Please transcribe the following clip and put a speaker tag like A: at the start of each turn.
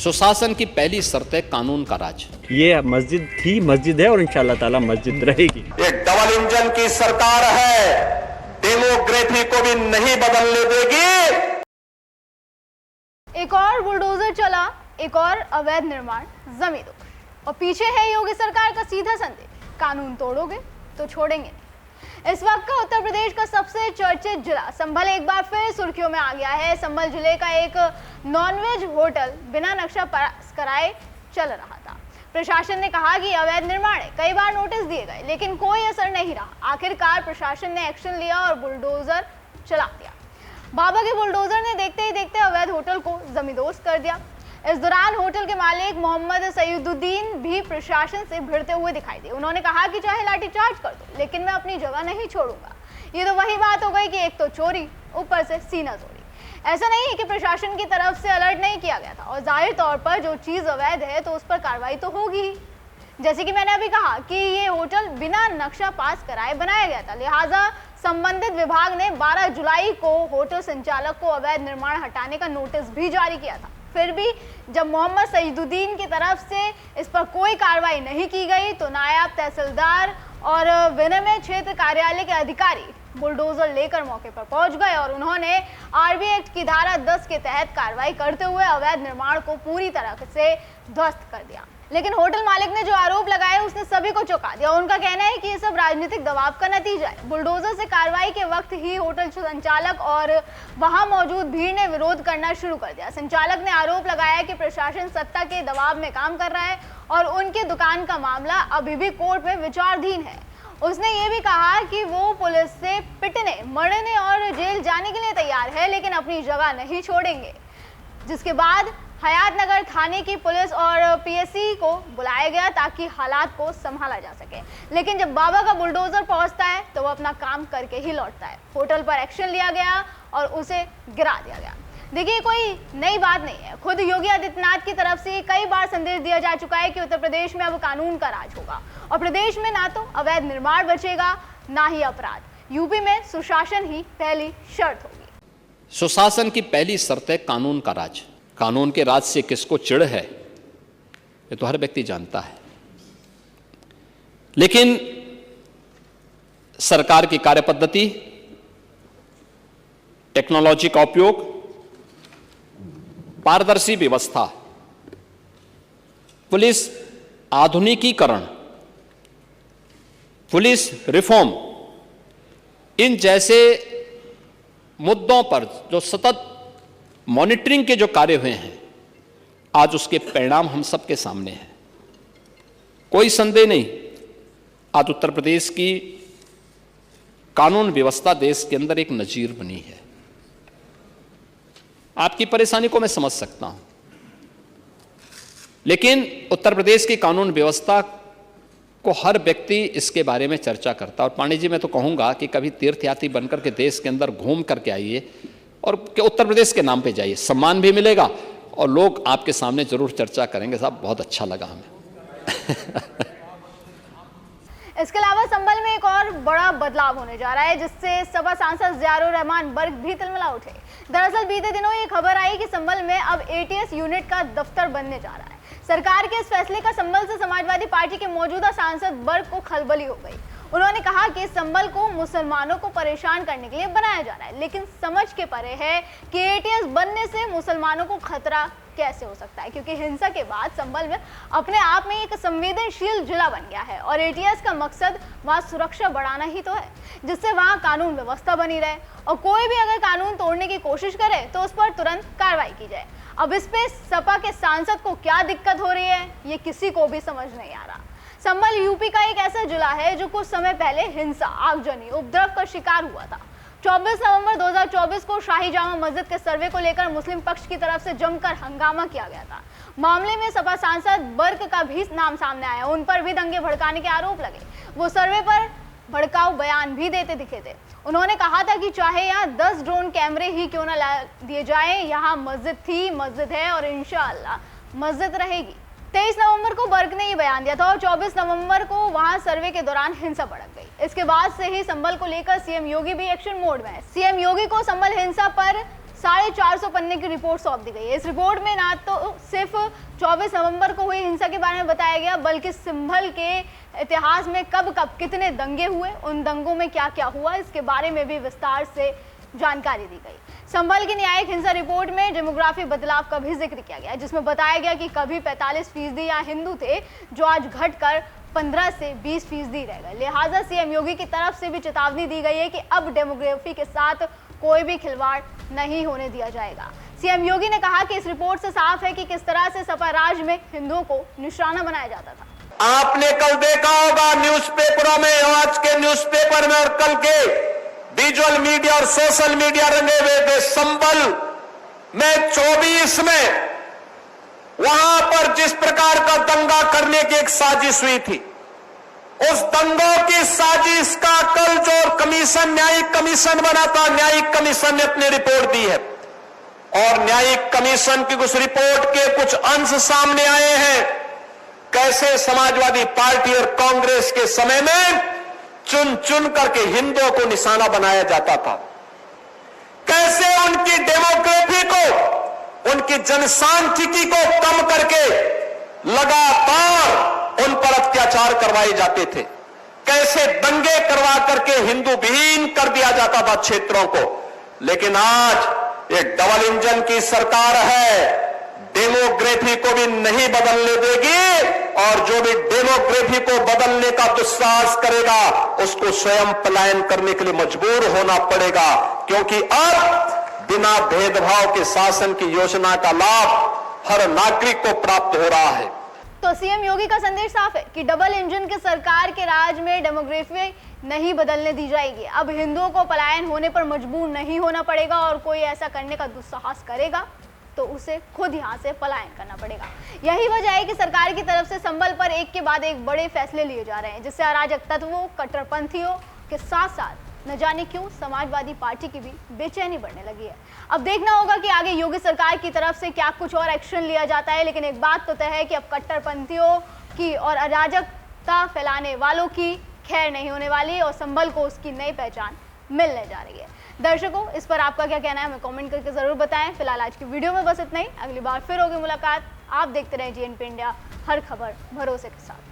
A: सुशासन की पहली शर्त है कानून का राज।
B: ये मस्जिद थी, मस्जिद है और इंशाअल्लाह ताला मस्जिद रहेगी।
C: एक डबल इंजन की सरकार है, डेमोग्राफी को भी नहीं बदलने देगी।
D: एक और बुलडोजर चला, एक और अवैध निर्माण जमी दो, और पीछे है योगी सरकार का सीधा संदेश, कानून तोड़ोगे तो छोड़ेंगे नहीं। इस वक्त का उत्तर प्रदेश का सबसे चर्चित जिला संभल एक बार फिर सुर्खियों में आ गया है। संभल जिले का एक नॉनवेज होटल बिना नक्शा पास कराए चल रहा था। प्रशासन ने कहा कि अवैध निर्माण है, कई बार नोटिस दिए गए लेकिन कोई असर नहीं रहा। आखिरकार प्रशासन ने एक्शन लिया और बुलडोजर चला दिया। बाबा के बुलडोजर ने देखते ही देखते अवैध होटल को जमींदोज कर दिया। इस दौरान होटल के मालिक मोहम्मद सईदुद्दीन भी प्रशासन से भिड़ते हुए दिखाई दिए। उन्होंने कहा कि चाहे लाठीचार्ज कर दो लेकिन मैं अपनी जगह नहीं छोड़ूंगा। ये तो वही बात हो गई कि एक तो चोरी, ऊपर से सीना चोरी। ऐसा नहीं है कि प्रशासन की तरफ से अलर्ट नहीं किया गया था, और जाहिर तौर पर जो चीज अवैध है तो उस पर कार्रवाई तो होगी ही। जैसे कि मैंने अभी कहा कि ये होटल बिना नक्शा पास कराए बनाया गया था, लिहाजा संबंधित विभाग ने 12 जुलाई को होटल संचालक को अवैध निर्माण हटाने का नोटिस भी जारी किया था। फिर भी जब मोहम्मद सईदुद्दीन की तरफ से इस पर कोई कार्रवाई नहीं की गई तो नायब तहसीलदार और विनिमय क्षेत्र कार्यालय के अधिकारी बुलडोजर लेकर मौके पर पहुंच गए और उन्होंने आरबी एक्ट की धारा 10 के तहत कार्रवाई करते हुए अवैध निर्माण को पूरी तरह से ध्वस्त कर दिया। लेकिन होटल मालिक ने जो आरोप लगाए उसने सभी को चौंका दिया। उनका कहना है कि ये सब राजनीतिक दबाव का नतीजा है। बुलडोजर से कार्रवाई के वक्त ही होटल संचालक और वहां मौजूद भीड़ ने विरोध करना शुरू कर दिया। संचालक ने आरोप लगाया कि प्रशासन सत्ता के दबाव में काम कर रहा है और उनकी दुकान का मामला अभी भी कोर्ट में विचाराधीन है। उसने ये भी कहा कि वो पुलिस से पिटने, मरने और जेल जाने के लिए तैयार है लेकिन अपनी जगह नहीं छोड़ेंगे। जिसके बाद हयातनगर थाने की पुलिस और पीएससी को बुलाया गया ताकि हालात को संभाला जा सके। लेकिन जब बाबा का बुलडोजर पहुंचता है तो वो अपना काम करके ही लौटता है। होटल पर एक्शन लिया गया और उसे गिरा दिया गया। देखिए, कोई नई बात नहीं है। खुद योगी आदित्यनाथ की तरफ से कई बार संदेश दिया जा चुका है कि उत्तर प्रदेश में अब कानून का राज होगा और प्रदेश में ना तो अवैध निर्माण बचेगा ना ही अपराध। यूपी में सुशासन ही पहली शर्त होगी।
A: सुशासन की पहली शर्त है कानून का राज। कानून के राज से किसको चिढ़ है ये तो हर व्यक्ति जानता है, लेकिन सरकार की कार्यपद्धति, टेक्नोलॉजी का उपयोग, पारदर्शी व्यवस्था, पुलिस आधुनिकीकरण, पुलिस रिफॉर्म, इन जैसे मुद्दों पर जो सतत मॉनिटरिंग के जो कार्य हुए हैं, आज उसके परिणाम हम सबके सामने हैं। कोई संदेह नहीं, आज उत्तर प्रदेश की कानून व्यवस्था देश के अंदर एक नजीर बनी है। आपकी परेशानी को मैं समझ सकता हूं, लेकिन उत्तर प्रदेश की कानून व्यवस्था को हर व्यक्ति इसके बारे में चर्चा करता है। और पांडे जी, मैं तो कहूंगा कि कभी तीर्थयात्री बनकर के देश के अंदर घूम करके आइए और उत्तर प्रदेश के नाम पे जाइए, सम्मान भी मिलेगा और लोग आपके सामने जरूर चर्चा करेंगे। साहब, बहुत अच्छा लगा हमें।
D: इसके अलावा संभल में एक और बड़ा बदलाव होने जा रहा है जिससे सपा सांसद ज़ियाउर रहमान बर्क भी तिलमिला उठे। दरअसल बीते दिनों ये खबर आई कि संभल में अब एटीएस यूनिट का दफ्तर बनने जा रहा है। सरकार के इस फैसले का संभल से समाजवादी पार्टी के मौजूदा सांसद बर्क को खलबली हो गई। उन्होंने कहा कि संभल को मुसलमानों को परेशान करने के लिए बनाया जा रहा है, लेकिन समझ के परे है कि एटीएस बनने से मुसलमानों को खतरा कैसे हो सकता है, क्योंकि हिंसा के बाद संभल में अपने आप में एक संवेदनशील जिला बन गया है और एटीएस का मकसद वहां सुरक्षा बढ़ाना ही तो है, जिससे वहां कानून व्यवस्था बनी रहे और कोई भी अगर कानून तोड़ने की कोशिश करे तो उस पर तुरंत कार्रवाई की जाए। अब इस पे सपा के सांसद को क्या दिक्कत हो रही है ये किसी को भी समझ नहीं आ रहा। संभल यूपी का एक ऐसा जिला है जो कुछ समय पहले हिंसा, आगजनी, उपद्रव का शिकार हुआ था। 24 नवंबर 2024 को शाही जामा मस्जिद के सर्वे को लेकर मुस्लिम पक्ष की तरफ से जमकर हंगामा किया गया था। मामले में सपा सांसद बर्क का भी नाम सामने आया, उन पर भी दंगे भड़काने के आरोप लगे। वो सर्वे पर भड़काऊ बयान भी देते दिखे थे। उन्होंने कहा था कि चाहे यहाँ 10 ड्रोन कैमरे ही क्यों न ला दिए जाए, यहाँ मस्जिद थी, मस्जिद है और इंशाअल्लाह मस्जिद रहेगी। 23 नवंबर को बर्क ने ये बयान दिया था और 24 नवंबर को वहां सर्वे के दौरान हिंसा भड़क गई। इसके बाद से ही संभल को लेकर सीएम योगी भी एक्शन मोड में है। सीएम योगी को संभल हिंसा पर 450 पन्ने की रिपोर्ट सौंप दी गई है। इस रिपोर्ट में ना तो सिर्फ 24 नवंबर को हुई हिंसा के बारे में बताया गया, बल्कि संभल के इतिहास में कब कब कितने दंगे हुए, उन दंगों में क्या क्या हुआ, इसके बारे में भी विस्तार से जानकारी दी गई। संभल की न्यायिक हिंसा रिपोर्ट में डेमोग्राफी बदलाव का भी जिक्र किया गया, जिसमें बताया गया कि कभी 45% यहाँ हिंदू थे, जो आज घटकर 15 से 20% रह गए। लिहाजा सीएम योगी की तरफ से भी चेतावनी दी गई है कि अब डेमोग्राफी के साथ कोई भी खिलवाड़ नहीं होने दिया जाएगा। सीएम योगी ने कहा कि इस रिपोर्ट से साफ है कि किस तरह से सपा राज में हिंदुओं को निशाना बनाया जाता था।
C: आपने कल देखा होगा न्यूज़पेपरों में, आज के न्यूज़पेपर में और कल के विजुअल मीडिया और सोशल मीडिया रंगे हुए थे। संभल में 24 में वहां पर जिस प्रकार का दंगा करने की एक साजिश हुई थी, उस दंगों की साजिश का कल जो कमीशन, न्यायिक कमीशन बना था, न्यायिक कमीशन ने अपनी रिपोर्ट दी है और न्यायिक कमीशन की उस रिपोर्ट के कुछ अंश सामने आए हैं। कैसे समाजवादी पार्टी और कांग्रेस के समय में चुन चुन करके हिंदुओं को निशाना बनाया जाता था, कैसे उनकी डेमोग्राफी को, उनकी जनसांख्यिकी को कम करके लगातार उन पर अत्याचार करवाए जाते थे, कैसे दंगे करवा करके हिंदू विहीन कर दिया जाता था क्षेत्रों को। लेकिन आज एक डबल इंजन की सरकार है, डेमोग्राफी को भी नहीं बदलने देगी और जो भी डेमोग्राफी को बदलने का दुस्साहस करेगा उसको स्वयं पलायन करने के लिए मजबूर होना पड़ेगा, क्योंकि अब बिना भेदभाव के शासन की योजना का लाभ हर नागरिक को प्राप्त हो रहा है।
D: तो सीएम योगी का संदेश साफ है कि डबल इंजन की सरकार के राज में डेमोग्राफी नहीं बदलने दी जाएगी। अब हिंदुओं को पलायन होने पर मजबूर नहीं होना पड़ेगा और कोई ऐसा करने का दुस्साहस करेगा तो उसे खुद यहां से पलायन करना पड़ेगा। यही वजह है कि सरकार की तरफ से संभल पर एक के बाद एक बड़े फैसले लिए जा रहे हैं, जिससे अराजक तत्वों, कट्टरपंथियों के साथ साथ न जाने क्यों समाजवादी पार्टी की भी बेचैनी बढ़ने लगी है। अब देखना होगा कि आगे योगी सरकार की तरफ से क्या कुछ और एक्शन लिया जाता है, लेकिन एक बात तो तय है कि अब कट्टरपंथियों की और अराजकता फैलाने वालों की खैर नहीं होने वाली और संभल को उसकी नई पहचान मिलने जा रही है। दर्शकों, इस पर आपका क्या कहना है हमें कमेंट करके जरूर बताएं। फिलहाल आज की वीडियो में बस इतना ही, अगली बार फिर होगी मुलाकात। आप देखते रहें जीएनपी इंडिया, हर खबर भरोसे के साथ।